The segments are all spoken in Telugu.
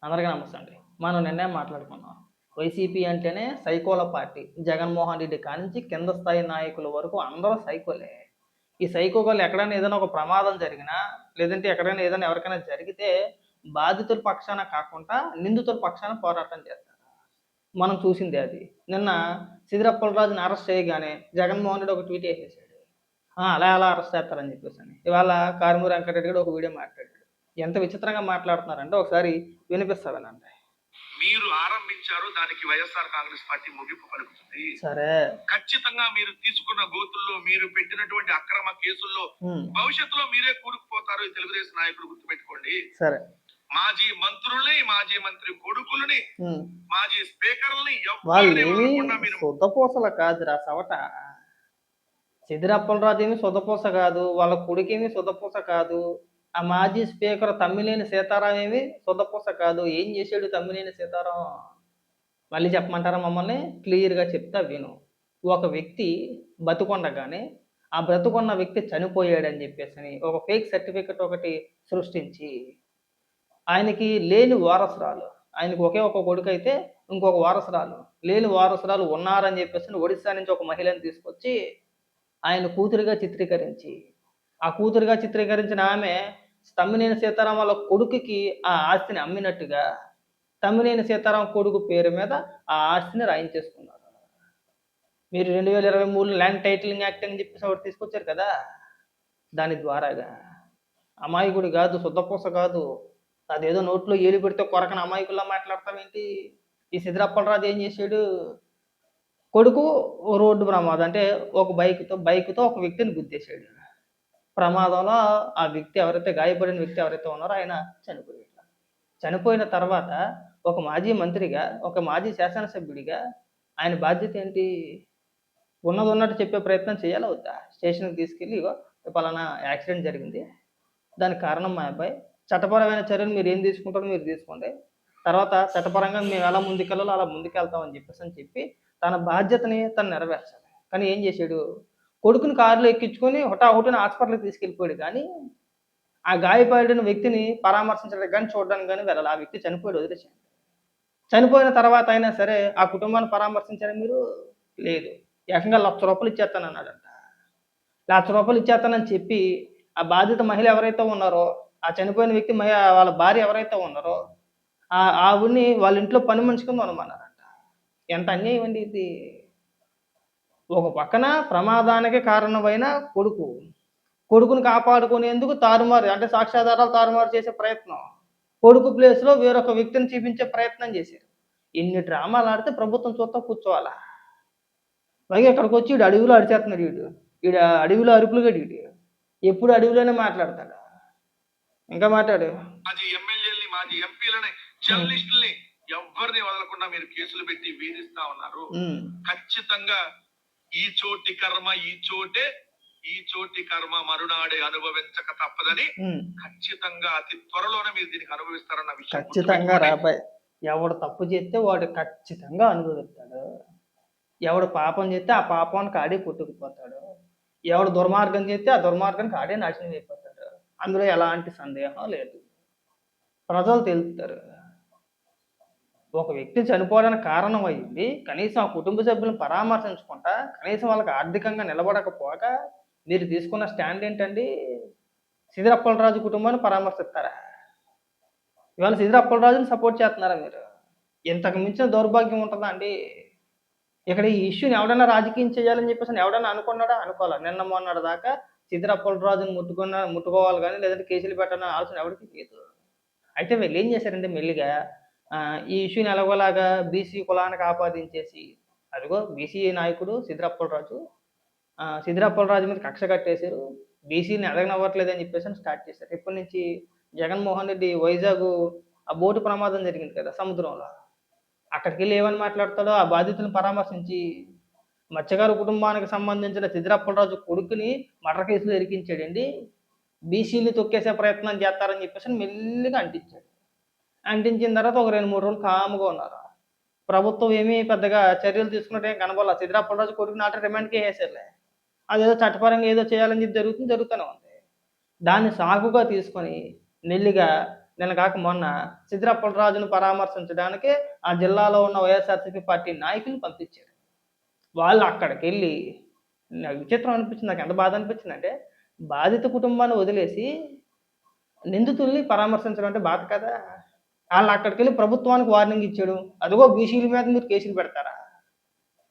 అందరికీ నమస్తే అండి. మనం నిన్నే మాట్లాడుకున్నాం. వైసీపీ అంటేనే సైకోల పార్టీ. జగన్మోహన్ రెడ్డి కానించి కింద స్థాయి నాయకుల వరకు అందరూ సైకోలే. ఈ సైకోగాళ్ళు ఎక్కడైనా ఏదైనా ఒక ప్రమాదం జరిగినా, లేదంటే ఎక్కడైనా ఏదైనా ఎవరికైనా జరిగితే బాధితుల పక్షాన కాకుండా నిందితుల పక్షాన పోరాటం చేస్తారు. మనం చూసిందే అది. నిన్న సిదిరప్పలరాజుని అరెస్ట్ చేయగానే జగన్మోహన్ రెడ్డి ఒక ట్వీట్ ఏసేసాడు. అలా ఎలా అరెస్ట్ చేస్తారని చెప్పేసని. ఇవాళ కారుమూరి వెంకటరెడ్డి కూడా ఒక వీడియో మాట్లాడాడు. ఎంత విచిత్రంగా మాట్లాడుతున్నారంటే ఒకసారి వినిపిస్తా వినండి. మీరు ఆరంభించారు, దానికి వైఎస్ఆర్ కాంగ్రెస్ పార్టీ ముగింపు పలుకుతుంది. సరే, ఖచ్చితంగా మీరు తీసుకున్న గోతుల్లో, మీరు పెట్టినటువంటి అక్రమ కేసుల్లో భవిష్యత్తులో మీరే కూరుకుపోతారు. ఈ తెలుగుదేశం నాయకులు గుర్తుపెట్టుకోండి. సరే, మాజీ మంత్రుల్ని, మాజీ మంత్రి కొడుకులని, మాజీ స్పీకర్లని శుద్ధపూసల కాదురా సవట. సిద్దిరప్పలరాజు ఏమి శుద్ధపూస కాదు, వాళ్ళ కొడుకేమి శుద్ధపూస కాదు, ఆ మాజీ స్పీకర్ తమ్మినేని సీతారాం ఏమి శుద్ధపూస కాదు. ఏం చేశాడు తమ్మినేని సీతారాం? మళ్ళీ చెప్పమంటారా మమ్మల్ని? క్లియర్గా చెప్తా విను. ఒక వ్యక్తి బతుకుండగానే ఆ బ్రతుకున్న వ్యక్తి చనిపోయాడని చెప్పేసి ఒక ఫేక్ సర్టిఫికెట్ ఒకటి సృష్టించి ఆయనకి లేని వారసురాలు, ఆయనకు ఒకే ఒక కొడుకు అయితే ఇంకొక వారసురాలు, లేని వారసురాలు ఉన్నారని చెప్పేసి ఒడిశా నుంచి ఒక మహిళను తీసుకొచ్చి ఆయన కూతురుగా చిత్రీకరించి, ఆ కూతురుగా చిత్రీకరించిన ఆమె తమ్మినేని సీతారాం వాళ్ళ కొడుకుకి ఆ ఆస్తిని అమ్మినట్టుగా తమ్మినేని సీతారాం కొడుకు పేరు మీద ఆ ఆస్తిని రాయించేసుకున్నారు. మీరు 2023 ల్యాండ్ టైటిలింగ్ యాక్ట్ అని చెప్పేసి ఒకటి తీసుకొచ్చారు కదా, దాని ద్వారాగా. అమాయకుడు కాదు, శుద్ధపూస కాదు, అదేదో నోట్లో ఏలు పెడితే కొరకన అమాయకుల్లా మాట్లాడతామేంటి? ఈ సిద్దిరప్పలరాజు ఏం చేశాడు? కొడుకు రోడ్డు ప్రమాదం అంటే ఒక బైక్తో ఒక వ్యక్తిని గుద్దేశాడు. ప్రమాదంలో ఆ వ్యక్తి ఎవరైతే గాయపడిన వ్యక్తి ఎవరైతే ఉన్నారో ఆయన చనిపోయాడు. చనిపోయిన తర్వాత ఒక మాజీ మంత్రిగా, ఒక మాజీ శాసనసభ్యుడిగా ఆయన బాధ్యత ఏంటి? ఉన్నది ఉన్నట్టు చెప్పే ప్రయత్నం చేయాలా వద్దా? స్టేషన్కి తీసుకెళ్ళి ఇగో పలానా యాక్సిడెంట్ జరిగింది, దానికి కారణం మా అబ్బాయి, చట్టపరమైన చర్యలు మీరు ఏం తీసుకుంటారో మీరు తీసుకోండి, తర్వాత చట్టపరంగా మేము ఎలా ముందుకెళ్ళాలో అలా ముందుకెళ్తామని చెప్పి తన బాధ్యతని తను నెరవేర్చాలి. కానీ ఏం చేశాడు? కొడుకుని కారులో ఎక్కించుకొని హుటాహుటిన హాస్పిటల్కి తీసుకెళ్ళిపోయాడు. కానీ ఆ గాయపడిన వ్యక్తిని పరామర్శించడానికి కానీ చూడడానికి కానీ వెళ్ళాలి. ఆ వ్యక్తి చనిపోయాడు, వదిలేసాడు. చనిపోయిన తర్వాత అయినా సరే ఆ కుటుంబాన్ని పరామర్శించారు మీరు? లేదు. ఏకంగా ₹1,00,000 ఇచ్చేస్తానన్నాడంట. ₹1,00,000 ఇచ్చేస్తానని చెప్పి ఆ బాధిత మహిళ ఎవరైతే ఉన్నారో, ఆ చనిపోయిన వ్యక్తి వాళ్ళ భార్య ఎవరైతే ఉన్నారో ఆవిడ్ని వాళ్ళ ఇంట్లో పని మనిషి కింద ఉండమన్నారంట. ఎంత అన్యాయం అండి ఇది! ఒక పక్కన ప్రమాదానికి కారణమైన కొడుకుని కాపాడుకునేందుకు తారుమారు అంటే సాక్ష్యాధారాలు తారుమారు చేసే ప్రయత్నం, కొడుకు ప్లేస్లో వేరొక వ్యక్తిని చూపించే ప్రయత్నం చేశారు. ఇన్ని డ్రామాలు ఆడితే ప్రభుత్వం చూస్తా కూర్చోవాలా? పైగా ఇక్కడికి వచ్చి వీడు అడవిలో అరిచేస్తున్నాడు. వీడు అడవిలో అరుపులుగా ఎప్పుడు అడవిలోనే మాట్లాడతాడు. ఇంకా మాట్లాడు. మాజీ ఎమ్మెల్యేలని, మాజీ ఎంపీలని, జర్నలిస్టుల్ని ఎవరిని వదలకుండా మీరు కేసులు పెట్టి వేధిస్తా ఉన్నారు. ఖచ్చితంగా ఈ చోటి కర్మ ఈ చోటి కర్మ మరునాడే అనుభవించక తప్పదని ఖచ్చితంగా అతి త్వరలోనే మీరు దీనికి అనుభవిస్తారన్న విషయం ఖచ్చితంగా రాబాయ్. ఎవడు తప్పు చేస్తే వాడు ఖచ్చితంగా అనుభవిస్తాడు. ఎవడు పాపం చేస్తే ఆ పాపానికి ఆడే కొట్టుకుపోతాడు. ఎవడు దుర్మార్గం చేస్తే ఆ దుర్మార్గానికి ఆడే నాశనం అయిపోతాడు. అందులో ఎలాంటి సందేహం లేదు. ప్రజలు తెలుస్తారు. ఒక వ్యక్తి చనిపోవడానికి కారణం అయ్యింది, కనీసం ఆ కుటుంబ సభ్యులను పరామర్శించకుండా, కనీసం వాళ్ళకి ఆర్థికంగా నిలబడకపోగా మీరు తీసుకున్న స్టాండ్ ఏంటండి? సిద్దిరప్పలరాజు కుటుంబాన్ని పరామర్శిస్తారా? ఇవాళ సిద్దిరప్పలరాజుని సపోర్ట్ చేస్తున్నారా మీరు? ఇంతకు మించిన దౌర్భాగ్యం ఉంటుందా అండి? ఇక్కడ ఈ ఇష్యూని ఎవడన్నా రాజకీయం చేయాలని చెప్పేసి ఎవడన్నా అనుకున్నాడా? అనుకోవాలా. నిన్న మొన్నటి దాకా సిద్దిరప్పలరాజుని ముట్టుకోవాలి కానీ, లేదంటే కేసులు పెట్టాలని ఆలోచన ఎవరికి లేదు. అయితే వీళ్ళు ఏం చేశారంటే మెల్లిగా ఈ ఇష్యూని ఎలాగోలాగా బీసీ కులానికి ఆపాదించేసి, అదిగో బీసీ నాయకుడు సిద్దిరప్పలరాజు మీద కక్ష కట్టేశారు, బీసీని ఎదగనవ్వట్లేదని చెప్పేసి స్టార్ట్ చేశారు. ఇప్పటి నుంచి జగన్మోహన్ రెడ్డి వైజాగ్ ఆ బోటు ప్రమాదం జరిగింది కదా సముద్రంలో, అక్కడికి వెళ్ళి ఏమని మాట్లాడతాడో ఆ బాధితులను పరామర్శించి మత్స్యకారు కుటుంబానికి సంబంధించిన సిద్దిరప్పలరాజు కొడుకుని మర్డర్ కేసులో ఇరికించాడండి, బీసీని తొక్కేసే ప్రయత్నం చేస్తారని చెప్పేసి మెల్లిగా అంటించాడు. అంటించిన తర్వాత ఒక 2-3 రోజులు కామ్గా ఉన్నారు. ప్రభుత్వం ఏమీ పెద్దగా చర్యలు తీసుకున్నట్టు కనబడాల. సిద్దిరప్పలరాజు కొడుకుని ఆట రిమాండ్కి వేసేసారులే, అదేదో చట్టపరంగా ఏదో చేయాలని చెప్పి జరుగుతూనే ఉంది. దాన్ని సాకుగా తీసుకొని మెల్లిగా నిన్న కాక మొన్న సిద్దిరప్పలరాజును పరామర్శించడానికి ఆ జిల్లాలో ఉన్న వైఎస్ఆర్సీపీ పార్టీ నాయకులు పంపించారు. వాళ్ళు అక్కడికెళ్ళి నాకు విచిత్రం అనిపించింది. నాకు ఎంత బాధ అనిపించిందంటే, బాధిత కుటుంబాన్ని వదిలేసి నిందితుల్ని పరామర్శించడం అంటే బాధ కదా! ఆళ్ళు అక్కడికెళ్ళి ప్రభుత్వానికి వార్నింగ్ ఇచ్చాడు. అదిగో బీసీల మీద మీరు కేసులు పెడతారా?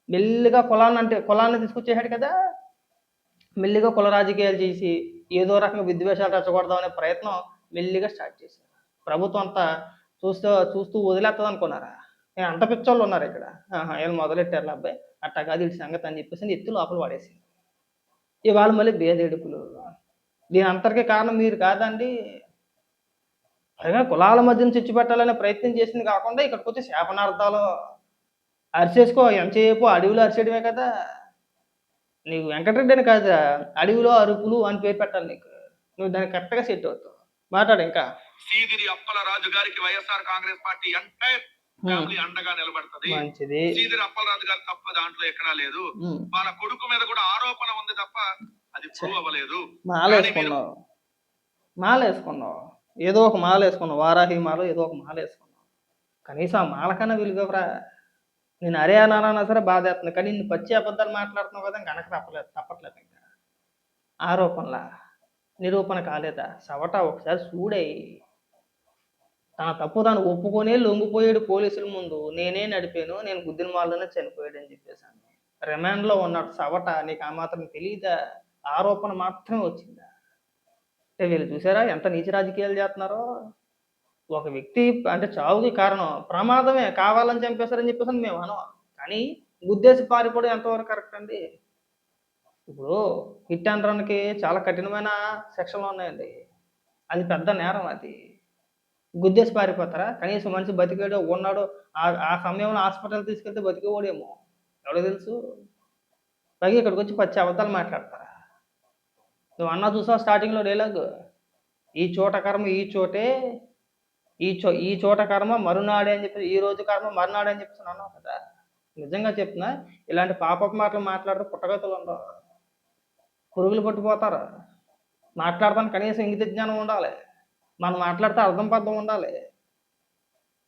మెల్లిగా కులాన్ని తీసుకొచ్చేసాడు కదా! మెల్లిగా కుల రాజకీయాలు చేసి, ఏదో రకంగా విద్వేషాలు రెచ్చగొడదామనే ప్రయత్నం మెల్లిగా స్టార్ట్ చేశారు. ప్రభుత్వం అంతా చూస్తూ వదిలేత్తదనుకున్నారా? అంత పిచ్చోళ్ళున్నారిక్కడ. ఆహా! ఈళ్ళు మొదలెట్టారులే అబ్బాయి. అట్టా కాదు ఈడి సంగతి అని చెప్పేసని ఎత్తి లోపల పడేసింది. ఇవాళ మళ్ళీ బేదేడుపులు. దీని అంతటికి కారణం మీరు కాదండి. పైగా కులాల మధ్యన చిచ్చు పెట్టాలనే ప్రయత్నం చేసింది కాకుండా ఇక్కడికొచ్చి శాపనార్థాలు అరిచేసుకో ఎంతసేపు అడవిలో అరిచేయడమే కదా! నీకు వెంకటరెడ్డి అని కాదురా, అడవిలో అరుపులు అని పేరు పెట్టాలి నీకు. నువ్వు దానికి కరెక్ట్‌గా సెట్ అవుతావు. మాట్లాడు ఇంకా. సీదిరి అప్పలరాజు గారికి YSR Congress party entire family అండగా నిలబడుతుంది. మంచిది. సీదిరి అప్పలరాజు గారి తప్ప దాంట్లో ఎక్కడా లేదు. వాళ్ళ కొడుకు మీద కూడా ఆరోపణ ఉంది తప్ప అది ప్రూవ్ అవ్వలేదు. మాలేసుకున్నావు. ఏదో ఒక మాలేసుకున్నావు. వారాహి మాలో ఏదో ఒక మాలేసుకున్నావు. కనీసం ఆ మాలకన్నా విలువరా. నేను అరే అనాలన్నా సరే బాధేస్తుంది. కానీ నిన్ను పచ్చి అబద్ధాలు మాట్లాడుతున్నావు కదా గనక తప్పట్లేదు ఇంకా. ఆరోపణల నిరూపణ కాలేదా? సవట ఒకసారి చూడేయి. తన తప్పు తాను ఒప్పుకొనే లొంగిపోయాడు పోలీసుల ముందు. నేనే నడిపాను, నేను గుద్దిన వాళ్ళనే చనిపోయాడని చెప్పేసాను. రిమాండ్లో ఉన్నాడు సవట. నీకు ఆ మాత్రం తెలీదా? ఆరోపణ మాత్రమే వచ్చిందా? అంటే వీళ్ళు చూసారా ఎంత నీచ రాజకీయాలు చేస్తున్నారో? ఒక వ్యక్తి అంటే చావుకి కారణం ప్రమాదమే, కావాలని చంపేశారని చెప్పేసి మేము అనం. కానీ గుద్దేసి పారిపోవడం ఎంతవరకు కరెక్ట్ అండి? ఇప్పుడు హిట్ అండ్ రన్‌కి చాలా కఠినమైన సెక్షన్‌లు ఉన్నాయండి. అది పెద్ద నేరం అది. గుద్దేసి పారిపోతారా? కనీసం మనిషి బతికాడో, ఉన్నాడో ఆ సమయంలో హాస్పిటల్‌కి తీసుకెళ్తే బతికేవాడేమో. ఎవడికి తెలుసు? పైగా ఇక్కడికొచ్చి పచ్చి అబద్ధాలు మాట్లాడతారా? నువ్వు అన్నా చూసావా స్టార్టింగ్‌లో డైలాగు? ఈ చోట కర్మ ఈ చోటే, ఈ చోట కర్మ మరునాడే అని చెప్పి, ఈ రోజు కర్మ మరునాడే అని చెప్పేసి అన్నావు కదా! నిజంగా చెప్తున్నా, ఇలాంటి పాపపు మాటలు మాట్లాడితే పుట్టగతులు ఉండవు. పురుగులు పట్టిపోతారు. మాట్లాడటానికి కనీసం ఇంగిత జ్ఞానం ఉండాలి. మనం మాట్లాడితే అర్థం పర్థం ఉండాలి.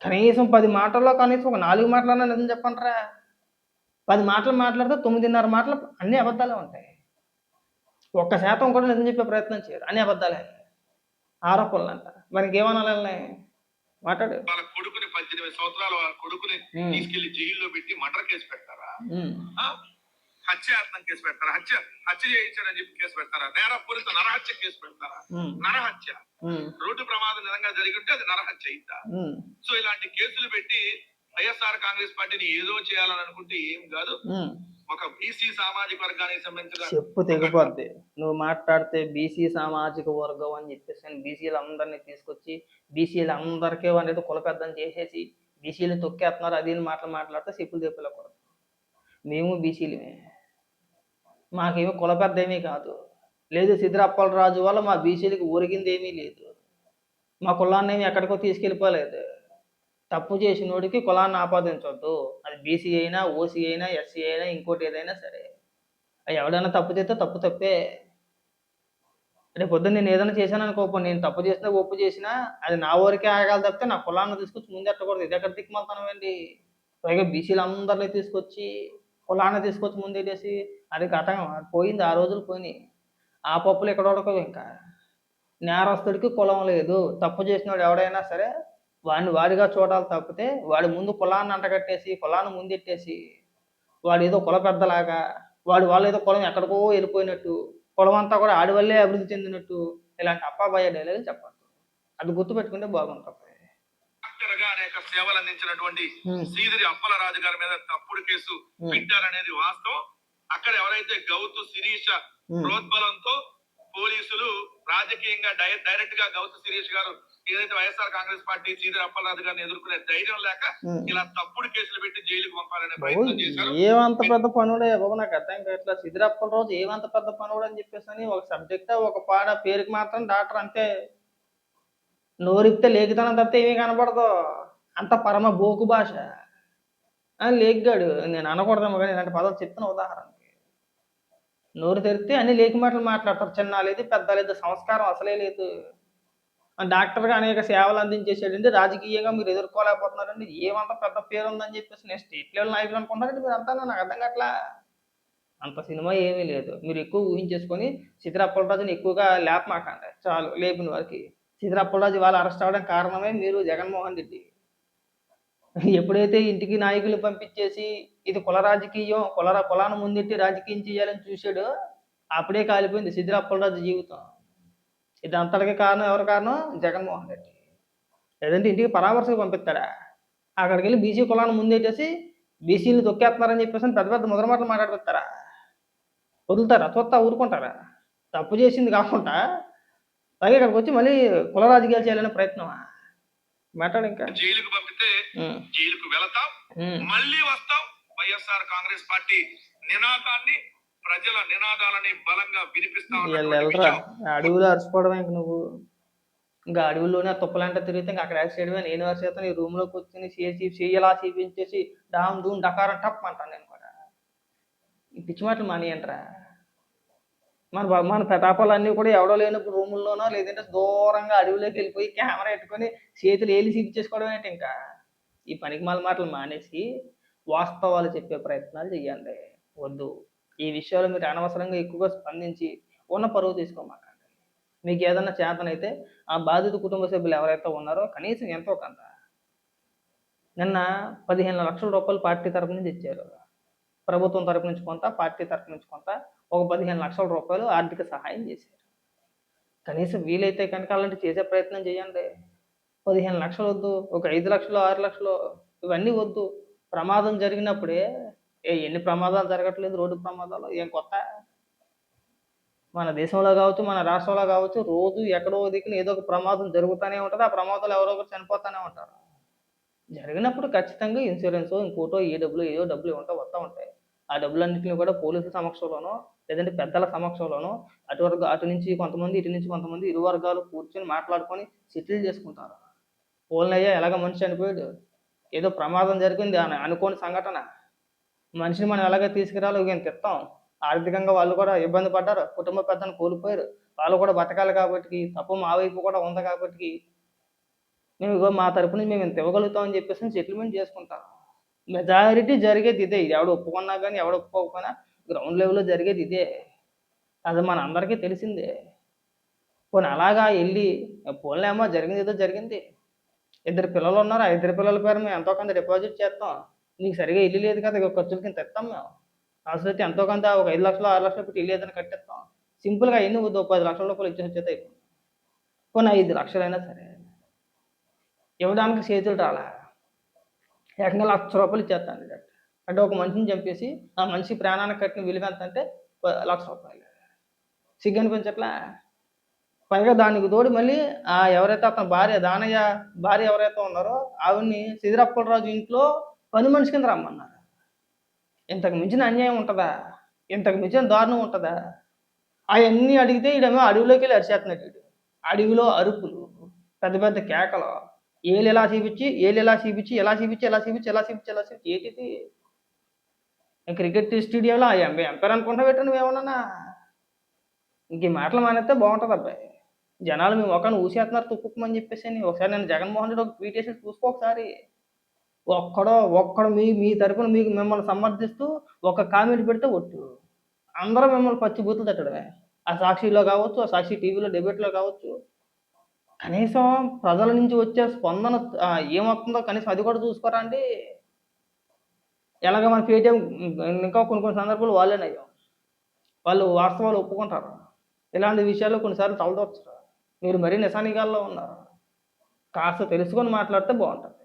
కనీసం 10 మాటల్లో కనీసం ఒక 4 మాటలన్నా నిజం చెప్పండిరా. 10 మాటలు మాట్లాడితే 9.5 మాటలు అన్నీ అబద్ధాలే ఉంటాయి. 1% కూడా నిజం చెప్పే ప్రయత్నం చేయరు. అన్నీ అబద్ధాలే. ఆరోపణలంట. మరి ఇంకేమనాలి ఆళ్ళని? మాట్లాడు. వాళ్ళ కొడుకుని 18 సంవత్సరాల వాళ్ళ కొడుకుని తీసుకెళ్లి జైల్లో పెట్టి మర్డర్ కేసు పెడతారా? హత్యాయత్నం కేసు పెడతారా? హత్య చేయించాడని చెప్పి కేసు పెడతారా? నేరపూరిత నరహత్య కేసు పెడతారా? నరహత్య రోడ్డు ప్రమాదం నిజంగా జరిగి ఉంటే అది నరహత్య అయిందా? సో ఇలాంటి కేసులు పెట్టి వైఎస్ఆర్ కాంగ్రెస్ పార్టీని ఏదో చేయాలని అనుకుంటే ఏం కాదు. ఒక బీసీ సామాజిక వర్గానికి సంబంధించిన చెప్పు తెగిపోద్ది. నువ్వు మాట్లాడితే బీసీ సామాజిక వర్గం అని చెప్పేసి బీసీలందరినీ తీసుకొచ్చి బీసీలందరికీ అనేది కులపెద్దం చేసేసి బీసీలు తొక్కేస్తున్నారు అది మాటలు మాట్లాడితే చెప్పులు తెప్పలేకూడదు. మేము బీసీలమే, మాకేమీ కులపెద్ద ఏమీ కాదు. లేదు సిద్దిరప్పలరాజు వల్ల మా బీసీలకు ఒరిగింది ఏమీ లేదు. మా కులాన్ని ఏమి ఎక్కడికో తీసుకెళ్ళిపోలేదు. తప్పు చేసినోడికి కులాన్ని ఆపాదించొద్దు. అది బీసీ అయినా, ఓసీ అయినా, ఎస్సీ అయినా, ఇంకోటి ఏదైనా సరే. ఎవడైనా తప్పు చేస్తే తప్పే. రేపు పొద్దున్న నేను ఏదైనా చేశాననుకో, నేను తప్పు చేసినా, ఒప్పు చేసినా అది నా ఊరికే ఆగాలి తప్పితే నా కులాన్ని తీసుకొచ్చి ముందెట్టకూడదు. ఇది ఎక్కడ దిక్కుమాలుతనమండి? పైగా బీసీలందరినీ తీసుకొచ్చి కులాన్ని తీసుకొచ్చి ముందెట్టేసి అది గతం పోయింది. ఆ రోజులు పోయినాయి. ఆ పప్పులు ఇక్కడ ఉడకవు ఇంకా. నేరస్తుడికి కులం లేదు. తప్పు చేసినోడు ఎవడైనా సరే వాడిని వాడిగా చూడాలి తప్పితే వాడి ముందు కులాన్ని అంటగట్టేసి, కులాన్ని ముందెట్టేసి వాడు ఏదో కుల పెద్దలాగా, వాళ్ళు ఏదో కులం ఎక్కడికో వెళ్ళిపోయినట్టు, కులం అంతా కూడా ఆడి వల్లే అభివృద్ధి చెందినట్టు ఇలాంటి అప్పాబయ్య డైలాగులు చెప్పొద్దు. అది గుర్తుపెట్టుకుంటే బాగుంటుంది. డాక్టర్గా అనేక సేవలు అందించినటువంటి సీదిరి అప్పలరాజు గారి మీద తప్పుడు కేసు పెట్టారనేది వాస్తవం. అక్కడ ఎవరైతే గౌతు శిరీష ప్రోద్బలంతో పోలీసులు రాజకీయంగా డైరెక్ట్ గా గౌతు శిరీష్ గారు ఏదైతే వైఎస్ఆర్ కాంగ్రెస్ పార్టీ సీదిరి అప్పలరాజు గారిని ఎదుర్కొనే ధైర్యం లేక ఇలా తప్పుడు కేసులు పెట్టి జైలుకు పంపాలనే ప్రయత్నం చేశారు. ఏమంత పెద్ద పనుడే బాబు, నాకు అర్థం కావట్లేదు. సీదిరి అప్పలరాజు ఏమంత పెద్ద పనుడు అని చెప్పేసి ఒక సబ్జెక్ట్ ఒక పాట పేరుకి మాత్రం డాక్టర్ అంతే. నోరిప్తే లేఖితనం తప్పితే ఏమీ కనపడదు. అంత పరమ బోకు భాష. లేగ్గాడు నేను అనకూడదేమో కానీ ఇలాంటి పదాలు చెప్తున్న ఉదాహరణకి. నోరు తెరిస్తే అన్ని లేఖి మాటలు మాట్లాడతారు. చిన్న లేదు, పెద్ద లేదు, సంస్కారం అసలే లేదు. డాక్టర్‌గా అనేక సేవలు అందించేసాడండి. రాజకీయంగా మీరు ఎదుర్కోలేకపోతున్నారండి. ఏమంత పెద్ద పేరుందని చెప్పేసి నేను స్టేట్ లెవెల్ నాయకులు అనుకుంటున్నారండి మీరంతాను నాకు అర్థం కావట్లా. అంత సినిమా ఏమీ లేదు. మీరు ఎక్కువ ఊహించేసుకొని సిద్దిరా అప్పలరాజుని ఎక్కువగా లేపమాకండి. చాలు లేపిన వరకి. సిద్దిరా అప్పలరాజు ఇవాళ అరెస్ట్ అవ్వడానికి కారణమే మీరు జగన్మోహన్ రెడ్డి. ఎప్పుడైతే ఇంటికి నాయకుల్ని పంపించేసి ఇది కుల రాజకీయం, కులాన్ని ముందెట్టి రాజకీయం చేయాలని చూసాడో అప్పుడే కాలిపోయింది సిద్దిరా అప్పలరాజు జీవితం. ఇదంతటికి కారణం ఎవరు కారణం? జగన్మోహన్ రెడ్డి. లేదంటే ఇంటికి పరామర్శకు పంపిస్తాడా? అక్కడికెళ్ళి బీసీ కులాన్ని ముందెట్టేసి బీసీలని తొక్కేస్తున్నారని చెప్పేసి పెద్ద పెద్ద ముదర మాటలు మాట్లాడిపిస్తారా? వదులుతారా? చూత్తా ఊరుకుంటారా? తప్పు చేసింది కాకుండా పైగా ఇక్కడికొచ్చి మళ్ళీ కుల రాజకీయాలు చేయాలనే ప్రయత్నమా? మాట్లాడింకా. జైలుకు పంపితే హ్మ్. జైలుకు వెళతాం, హ్మ్. మళ్ళీ వస్తాం. వైఎస్ఆర్ కాంగ్రెస్ పార్టీ నినాదాన్ని, ప్రజల నినాదాలని బలంగా వినిపిస్తా ఉన్నటువంటి ఈళ్ళెళ్ళరా విషయం. అడవిలో అరిసిపోవడమే ఇంక నువ్వు. ఇంకా అడవుల్లోనే ఆ తుప్పలంట తిరిగితే ఇంక అక్కడ అరెస్ట్ చేయడమే. నేను అరెస్ట్ చేస్తాను. ఈ రూమ్‌లో కూర్చొని చెయ్యలా చూపించేసి డామ్ డూమ్ డకారం టప్ అంటాను నేను కూడా. ఈ పిచ్చి మాటలు మానేయండిరా. మన ప్రతాపాలన్నీ కూడా ఎవడో లేనప్పుడు రూముల్లోనో లేదంటే దూరంగా అడవిలోకి వెళ్ళిపోయి కెమెరా పెట్టుకొని చేతులు ఏలి చూపించేసుకోవడమేంటి ఇంకా. ఈ పనికిమాల మాటలు మానేసి వాస్తవాలు చెప్పే ప్రయత్నాలు చేయండి. వద్దు. ఈ విషయాలు మీరు అనవసరంగా ఎక్కువగా స్పందించి ఉన్న పరువు తీసుకోమాకండి. మీకు ఏదన్నా చేతనైతే ఆ బాధిత కుటుంబ సభ్యులు ఎవరైతే ఉన్నారో కనీసం ఎంతో కొంత నిన్న 15,00,000 పార్టీ తరపు నుంచి ఇచ్చారు. ప్రభుత్వం తరపు నుంచి కొంత, పార్టీ తరపు నుంచి కొంత, ఒక 15,00,000 ఆర్థిక సహాయం చేశారు. కనీసం వీలైతే కనుక అలాంటివి చేసే ప్రయత్నం చేయండి. 15,00,000 వద్దు. ఒక 5,00,000, 6,00,000 ఇవన్నీ వద్దు. ప్రమాదం జరిగినప్పుడే ఎన్ని ప్రమాదాలు జరగట్లేదు రోడ్డు ప్రమాదాలు ఏం కొత్త? మన దేశంలో కావచ్చు, మన రాష్ట్రంలో కావచ్చు రోజు ఎక్కడో దిక్కున ఏదో ఒక ప్రమాదం జరుగుతూనే ఉంటది. ఆ ప్రమాదంలో ఎవరో ఒకరు చనిపోతూనే ఉంటారు. జరిగినప్పుడు ఖచ్చితంగా ఇన్సూరెన్సో, ఇంకోటో ఏ డబ్బులో ఏయో డబ్బులు వస్తా ఉంటాయి. ఆ డబ్బులన్నిటిని కూడా పోలీసుల సమక్షంలోనో, లేదంటే పెద్దల సమక్షంలోనో అటు నుంచి కొంతమంది, ఇటు నుంచి కొంతమంది ఇరు వర్గాలు కూర్చొని మాట్లాడుకొని సెటిల్ చేసుకుంటారు. పోన్లయ్యా ఎలాగో మనిషి చనిపోయాడు. ఏదో ప్రమాదం జరిగింది అని అనుకోని సంఘటన. మనిషిని మనం ఎలాగో తీసుకురాలో ఇంత ఇత్తాం. ఆర్థికంగా వాళ్ళు కూడా ఇబ్బంది పడ్డారు. కుటుంబ పెద్దను కోల్పోయారు. వాళ్ళు కూడా బతకాలి కాబట్టి, తప్పు మా వైపు కూడా ఉంది కాబట్టి మేము ఇగో మా తరపు నుంచి మేము ఇంత ఇవ్వగలుగుతాం అని చెప్పేసి సెటిల్మెంట్ చేసుకుంటాం. మెజారిటీ జరిగేది ఇదే. ఇది ఎవడు ఒప్పుకున్నా గాని, ఎవడు ఒప్పుకోకపోయినా గ్రౌండ్ లెవెల్‌లో జరిగేది ఇదే. అది మనందరికీ తెలిసిందే. పోనీ అలాగా ఎళ్లి పోన్లేమ్మా జరిగిందేదో జరిగింది. ఇద్దరు పిల్లలున్నారు. ఆ ఇద్దరు పిల్లల పేరు మేము ఎంతో కొంత డిపాజిట్ చేస్తాం. నీకు సరిగ్గా ఇల్లు లేదు కదా! ఇగో ఖర్చులకి ఇంత ఇత్తాం మేము. అవసరమైతే ఎంతో కొంత ఒక 5,00,000, 6,00,000 పెట్టి ఇల్లు ఏదైనా కట్టిస్తాం. సింపుల్‌గా అయన్నీ వద్దు. ఓ ₹10,00,000 ఇచ్చేసొచ్చేత్తే అయిపోతుంది. పోనీ 5,00,000 అయినా సరే. ఇవ్వడానికి చేతులు రాలా. ఏకంగా ₹1,00,000 ఇచ్చేస్తాను డైరెక్ట్. అంటే ఒక మనిషిని చంపేసి, ఆ మనిషి ప్రాణానికి కట్టిన విలువ ఎంతంటే ₹1,00,000. సిగ్గనిపించట్లా? పైగా దానికి తోడు మళ్ళీ ఎవరైతే అతని దానయ్య భార్య ఎవరైతే ఉన్నారో ఆవిడని సిద్దిరప్పలరాజు ఇంట్లో పని మనిషి కింద రమ్మన్నారు. ఇంతకు మించిన అన్యాయం ఉంటదా? ఇంతకు మించిన దారుణం ఉంటదా? అయన్నీ అడిగితే ఈడేమో అడవిలోకెళ్ళి అరిచేత్తన్నాడు ఈడు. అడవిలో అరుపులు, పెద్ద పెద్ద కేకలు, ఏలిలా చూపిచ్చి, ఏలిలా చూపిచ్చి, ఎలా చూపిచ్చి, ఎలా చూపిచ్చి, ఎలా చూపిచ్చి, ఎలా చూపిచ్చి ఏటిది? క్రికెట్ స్టేడియంలో ఎంపైర్ అనుకుంటున్నావేంటి నువ్వేమన్నానా? ఇంక ఈ మాటలు మానేత్తే బావుంటదబ్బాయి. జనాలు మీ మొఖాన ఊసేత్తన్నారు తుప్పుకుమని చెప్పేసని. ఒకసారి నేను జగన్మోహన్ రెడ్డి ఒక ట్వీట్ ఏసాడు చూసుకో ఒకసారి. ఒక్కడు మీ తరపున మిమ్మల్ని సమర్థిస్తూ ఒక కామెంట్ పెడితే ఒట్టు. అందరూ మిమ్మల్ని పచ్చి బూతులు తిట్టడమే. ఆ సాక్షిలో కావచ్చు, ఆ సాక్షి టీవీలో డిబేట్‌లో కావచ్చు. కనీసం ప్రజల నుంచి వచ్చే స్పందన ఏమొత్తుందో కనీసం అది కూడా చూసుకోరా అండి? ఎలాగ మన పేటీఎం ఇంకా కొన్ని కొన్ని సందర్భాల్లో వాళ్ళే నయ్యం. వాళ్ళు వాస్తవాలు ఒప్పుకుంటారు. ఇలాంటి విషయాల్లో కొన్నిసార్లు తలదూర్చరు. మీరు మరీ నిశానిగాల్లో ఉన్నారు. కాస్త తెలుసుకొని మాట్లాడితే బావుంటది.